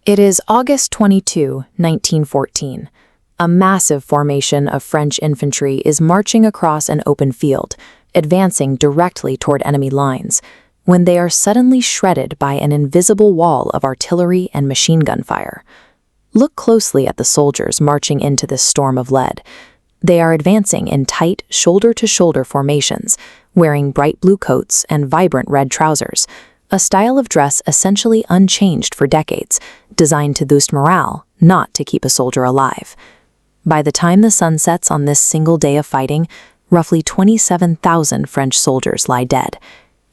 It is August 22, 1914. A massive formation of French infantry is marching across an open field, advancing directly toward enemy lines, when they are suddenly shredded by an invisible wall of artillery and machine gun fire. Look closely at the soldiers marching into this storm of lead. They are advancing in tight, shoulder-to-shoulder formations, wearing bright blue coats and vibrant red trousers, a style of dress essentially unchanged for decades, designed to boost morale, not to keep a soldier alive. By the time the sun sets on this single day of fighting, roughly 27,000 French soldiers lie dead.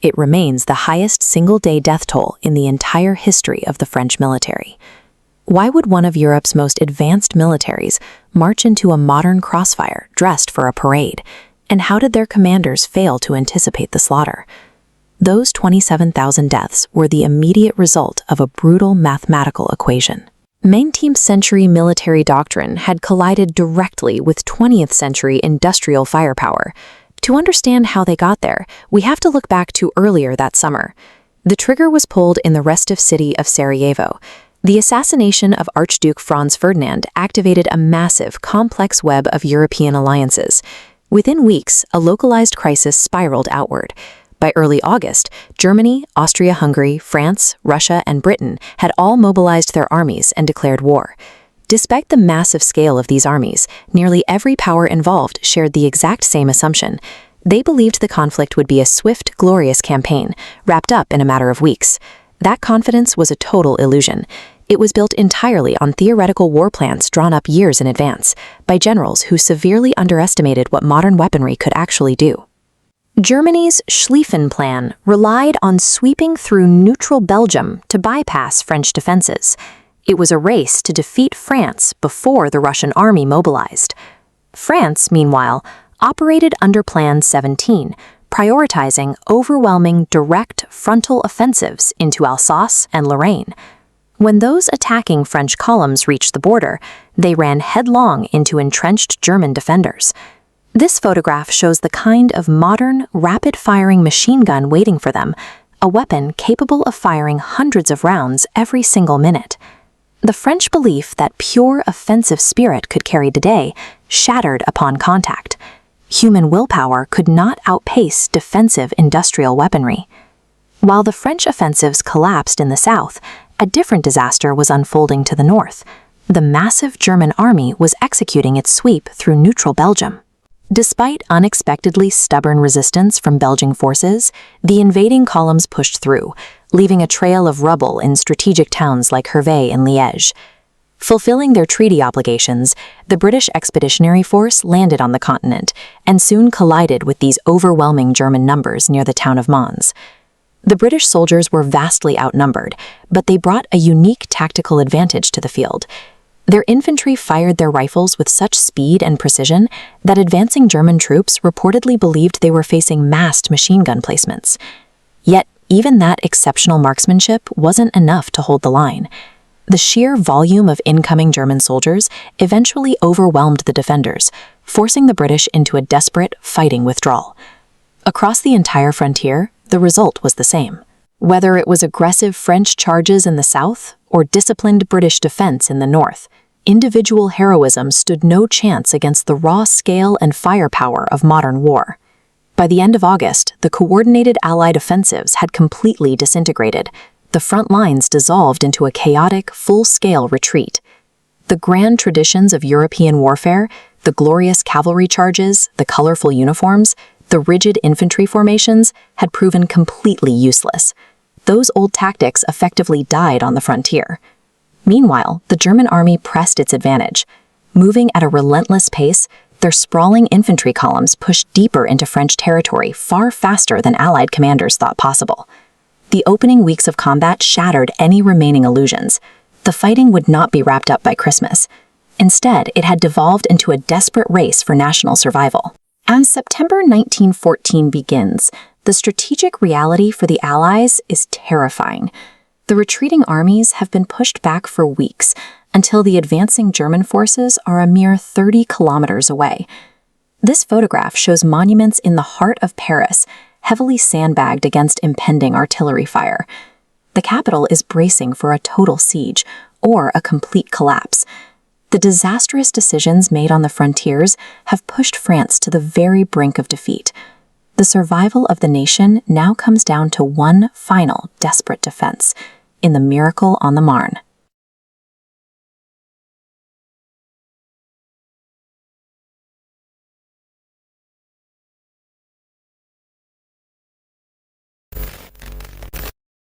It remains the highest single-day death toll in the entire history of the French military. Why would one of Europe's most advanced militaries march into a modern crossfire dressed for a parade? And how did their commanders fail to anticipate the slaughter? Those 27,000 deaths were the immediate result of a brutal mathematical equation. 19th century military doctrine had collided directly with 20th century industrial firepower. To understand how they got there, we have to look back to earlier that summer. The trigger was pulled in the restive city of Sarajevo. The assassination of Archduke Franz Ferdinand activated a massive, complex web of European alliances. Within weeks, a localized crisis spiraled outward. By early August, Germany, Austria-Hungary, France, Russia, and Britain had all mobilized their armies and declared war. Despite the massive scale of these armies, nearly every power involved shared the exact same assumption. They believed the conflict would be a swift, glorious campaign, wrapped up in a matter of weeks. That confidence was a total illusion. It was built entirely on theoretical war plans drawn up years in advance, by generals who severely underestimated what modern weaponry could actually do. Germany's Schlieffen Plan relied on sweeping through neutral Belgium to bypass French defenses. It was a race to defeat France before the Russian army mobilized. France, meanwhile, operated under Plan XVII, prioritizing overwhelming direct frontal offensives into Alsace and Lorraine. When those attacking French columns reached the border, they ran headlong into entrenched German defenders. This photograph shows the kind of modern, rapid-firing machine gun waiting for them, a weapon capable of firing hundreds of rounds every single minute. The French belief that pure offensive spirit could carry the day shattered upon contact. Human willpower could not outpace defensive industrial weaponry. While the French offensives collapsed in the south, a different disaster was unfolding to the north. The massive German army was executing its sweep through neutral Belgium. Despite unexpectedly stubborn resistance from Belgian forces, the invading columns pushed through, leaving a trail of rubble in strategic towns like Hervé and Liège. Fulfilling their treaty obligations, the British Expeditionary Force landed on the continent and soon collided with these overwhelming German numbers near the town of Mons. The British soldiers were vastly outnumbered, but they brought a unique tactical advantage to the field. Their infantry fired their rifles with such speed and precision that advancing German troops reportedly believed they were facing massed machine gun placements. Yet, even that exceptional marksmanship wasn't enough to hold the line. The sheer volume of incoming German soldiers eventually overwhelmed the defenders, forcing the British into a desperate fighting withdrawal. Across the entire frontier, the result was the same. Whether it was aggressive French charges in the south or disciplined British defense in the north, individual heroism stood no chance against the raw scale and firepower of modern war. By the end of August, the coordinated Allied offensives had completely disintegrated. The front lines dissolved into a chaotic, full-scale retreat. The grand traditions of European warfare, the glorious cavalry charges, the colorful uniforms, the rigid infantry formations, had proven completely useless. Those old tactics effectively died on the frontier. Meanwhile, the German army pressed its advantage. Moving at a relentless pace, their sprawling infantry columns pushed deeper into French territory far faster than Allied commanders thought possible. The opening weeks of combat shattered any remaining illusions. The fighting would not be wrapped up by Christmas. Instead, it had devolved into a desperate race for national survival. As September 1914 begins, the strategic reality for the Allies is terrifying. The retreating armies have been pushed back for weeks until the advancing German forces are a mere 30 kilometers away. This photograph shows monuments in the heart of Paris, heavily sandbagged against impending artillery fire. The capital is bracing for a total siege, or a complete collapse. The disastrous decisions made on the frontiers have pushed France to the very brink of defeat. The survival of the nation now comes down to one final, desperate defense in the Miracle on the Marne.